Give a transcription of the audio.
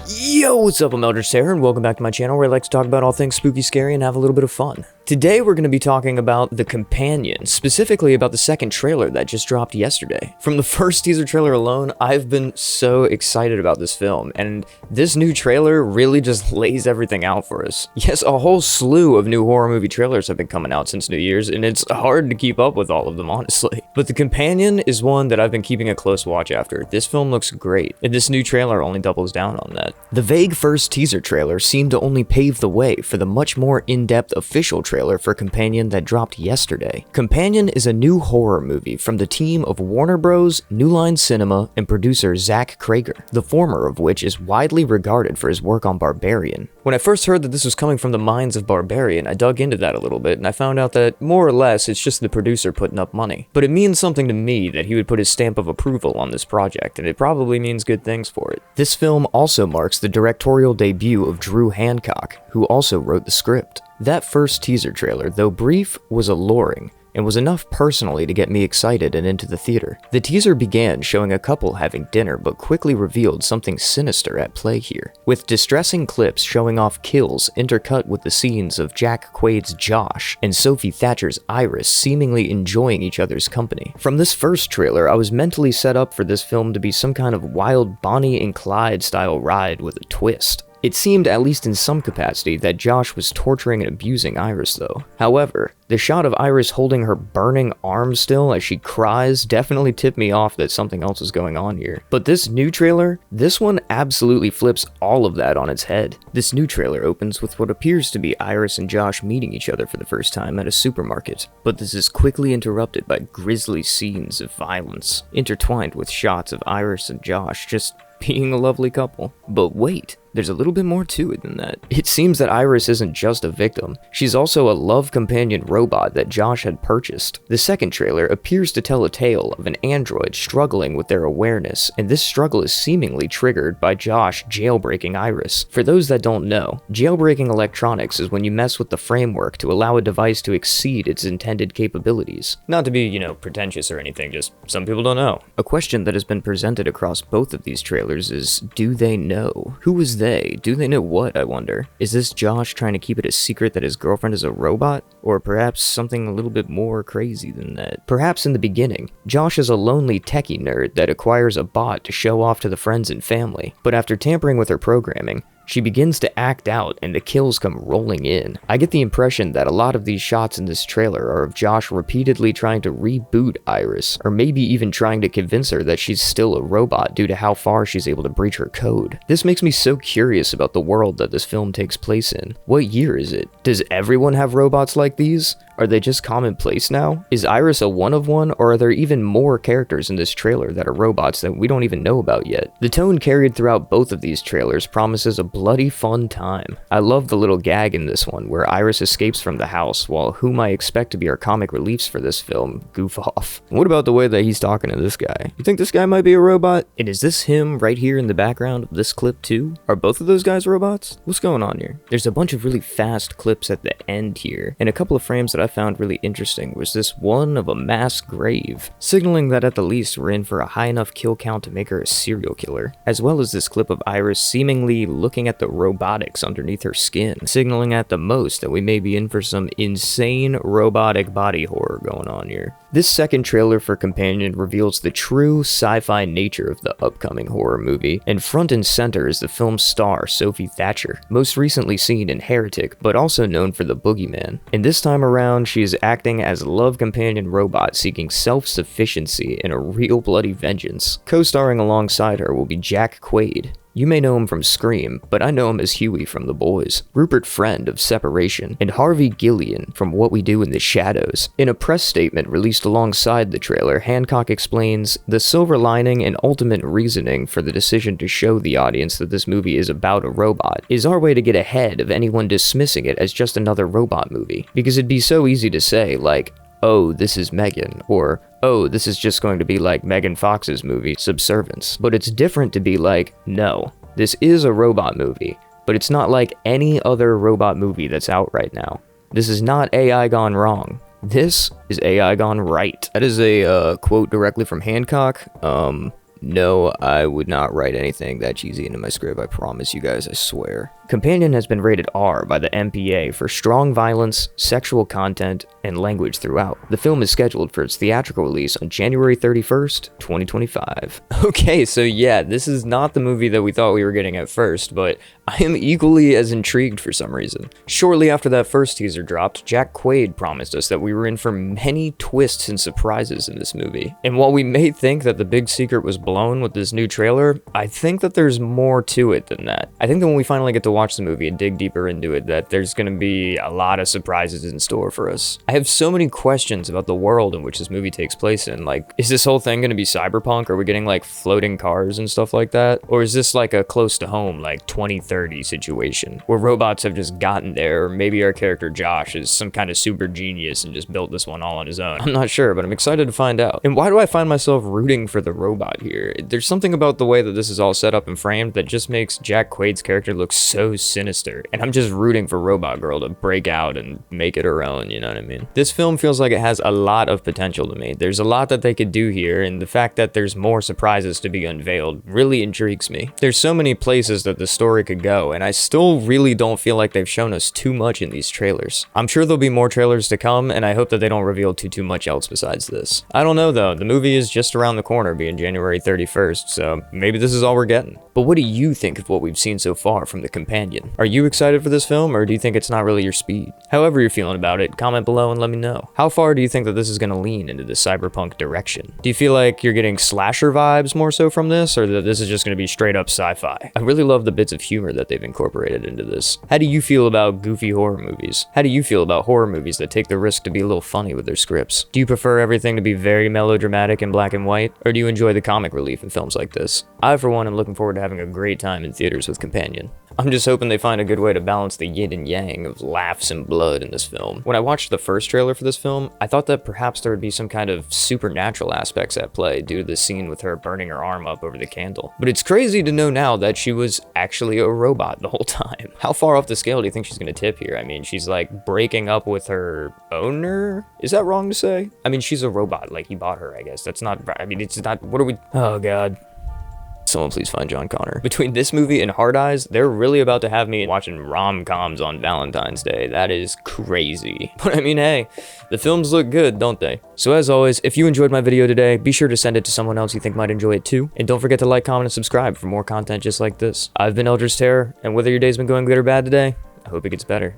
Yo, what's up? I'm Eldritch Terror, and welcome back to my channel where I like to talk about all things spooky, scary, and have a little bit of fun. Today we're going to be talking about The Companion, specifically about the second trailer that just dropped yesterday. From the first teaser trailer alone, I've been so excited about this film, and this new trailer really just lays everything out for us. Yes, a whole slew of new horror movie trailers have been coming out since New Year's, and it's hard to keep up with all of them, honestly. But The Companion is one that I've been keeping a close watch after. This film looks great, and this new trailer only doubles down on that. The vague first teaser trailer seemed to only pave the way for the much more in-depth official trailer for Companion that dropped yesterday. Companion is a new horror movie from the team of Warner Bros., New Line Cinema, and producer Zach Cregger, the former of which is widely regarded for his work on Barbarian. When I first heard that this was coming from the minds of Barbarian, I dug into that a little bit, and I found out that, more or less, it's just the producer putting up money. But it means something to me that he would put his stamp of approval on this project, and it probably means good things for it. This film also marks the directorial debut of Drew Hancock, who also wrote the script. That first teaser trailer, though brief, was alluring, and was enough personally to get me excited and into the theater. The teaser began showing a couple having dinner, but quickly revealed something sinister at play here, with distressing clips showing off kills intercut with the scenes of Jack Quaid's Josh and Sophie Thatcher's Iris seemingly enjoying each other's company. From this first trailer, I was mentally set up for this film to be some kind of wild Bonnie and Clyde style ride with a twist. It seemed, at least in some capacity, that Josh was torturing and abusing Iris though. However, the shot of Iris holding her burning arm still as she cries definitely tipped me off that something else is going on here. But this new trailer, this one absolutely flips all of that on its head. This new trailer opens with what appears to be Iris and Josh meeting each other for the first time at a supermarket. But this is quickly interrupted by grisly scenes of violence, intertwined with shots of Iris and Josh just being a lovely couple. But wait, there's a little bit more to it than that. It seems that Iris isn't just a victim, she's also a love companion robot that Josh had purchased. The second trailer appears to tell a tale of an android struggling with their awareness, and this struggle is seemingly triggered by Josh jailbreaking Iris. For those that don't know, jailbreaking electronics is when you mess with the framework to allow a device to exceed its intended capabilities. Not to be, pretentious or anything, just some people don't know. A question that has been presented across both of these trailers is, do they know? Who is they? Do they know what, I wonder? Is this Josh trying to keep it a secret that his girlfriend is a robot? Or perhaps something a little bit more crazy than that? Perhaps in the beginning, Josh is a lonely techie nerd that acquires a bot to show off to the friends and family, but after tampering with her programming, she begins to act out and the kills come rolling in. I get the impression that a lot of these shots in this trailer are of Josh repeatedly trying to reboot Iris, or maybe even trying to convince her that she's still a robot due to how far she's able to breach her code. This makes me so curious about the world that this film takes place in. What year is it? Does everyone have robots like these? Are they just commonplace now? Is Iris a one of one, or are there even more characters in this trailer that are robots that we don't even know about yet? The tone carried throughout both of these trailers promises a bloody fun time. I love the little gag in this one where Iris escapes from the house while whom I expect to be our comic reliefs for this film goof off. What about the way that he's talking to this guy? You think this guy might be a robot? And is this him right here in the background of this clip too? Are both of those guys robots? What's going on here? There's a bunch of really fast clips at the end here, and a couple of frames that I found really interesting was this one of a mass grave, signaling that at the least we're in for a high enough kill count to make her a serial killer, as well as this clip of Iris seemingly looking at the robotics underneath her skin, signaling at the most that we may be in for some insane robotic body horror going on here. This second trailer for Companion reveals the true sci-fi nature of the upcoming horror movie, and front and center is the film's star, Sophie Thatcher, most recently seen in Heretic, but also known for The Boogeyman. And this time around, she is acting as a love companion robot seeking self-sufficiency and a real bloody vengeance. Co-starring alongside her will be Jack Quaid. You may know him from Scream, but I know him as Huey from The Boys, Rupert Friend of Separation, and Harvey Gillian from What We Do in the Shadows. In a press statement released alongside the trailer, Hancock explains, "The silver lining and ultimate reasoning for the decision to show the audience that this movie is about a robot is our way to get ahead of anyone dismissing it as just another robot movie. Because it'd be so easy to say, like, oh, this is Megan, or oh, this is just going to be like Megan Fox's movie, Subservience. But it's different to be like, no, this is a robot movie, but it's not like any other robot movie that's out right now. This is not AI gone wrong. This is AI gone right." That is a quote directly from Hancock. No, I would not write anything that cheesy into my script, I promise you guys, I swear. Companion has been rated R by the MPA for strong violence, sexual content, and language throughout. The film is scheduled for its theatrical release on January 31st, 2025. Okay, so yeah, this is not the movie that we thought we were getting at first, but I am equally as intrigued for some reason. Shortly after that first teaser dropped, Jack Quaid promised us that we were in for many twists and surprises in this movie. And while we may think that the big secret was blown with this new trailer, I think that there's more to it than that. I think that when we finally get to watch the movie and dig deeper into it, that there's gonna be a lot of surprises in store for us. I have so many questions about the world in which this movie takes place in. Like, is this whole thing gonna be cyberpunk? Are we getting like floating cars and stuff like that? Or is this like a close to home, like 2030 situation where robots have just gotten there? Or maybe our character Josh is some kind of super genius and just built this one all on his own. I'm not sure, but I'm excited to find out. And why do I find myself rooting for the robot here? There's something about the way that this is all set up and framed that just makes Jack Quaid's character look so sinister, and I'm just rooting for Robot Girl to break out and make it her own, you know what I mean? This film feels like it has a lot of potential to me. There's a lot that they could do here, and the fact that there's more surprises to be unveiled really intrigues me. There's so many places that the story could go, and I still really don't feel like they've shown us too much in these trailers. I'm sure there'll be more trailers to come, and I hope that they don't reveal too much else besides this. I don't know though, the movie is just around the corner, being January 31st, so maybe this is all we're getting. But what do you think of what we've seen so far from The Companion? Are you excited for this film, or do you think it's not really your speed? However you're feeling about it, comment below and let me know. How far do you think that this is going to lean into the cyberpunk direction? Do you feel like you're getting slasher vibes more so from this, or that this is just going to be straight up sci-fi? I really love the bits of humor that they've incorporated into this. How do you feel about goofy horror movies? How do you feel about horror movies that take the risk to be a little funny with their scripts? Do you prefer everything to be very melodramatic and black and white, or do you enjoy the comic relief in films like this? I, for one, am looking forward to having a great time in theaters with Companion. I'm just hoping they find a good way to balance the yin and yang of laughs and blood in this film. When I watched the first trailer for this film, I thought that perhaps there would be some kind of supernatural aspects at play due to the scene with her burning her arm up over the candle. But it's crazy to know now that she was actually a robot the whole time. How far off the scale do you think she's gonna tip here? I mean, she's like breaking up with her owner? Is that wrong to say? I mean, she's a robot, like he bought her, I guess. That's not, I mean, it's not, what are we, oh God. Someone please find John Connor. Between this movie and Hard Eyes, they're really about to have me watching rom-coms on Valentine's Day. That is crazy. But I mean, hey, the films look good, don't they? So as always, if you enjoyed my video today, be sure to send it to someone else you think might enjoy it too. And don't forget to like, comment, and subscribe for more content just like this. I've been Eldritch Terror, and whether your day's been going good or bad today, I hope it gets better.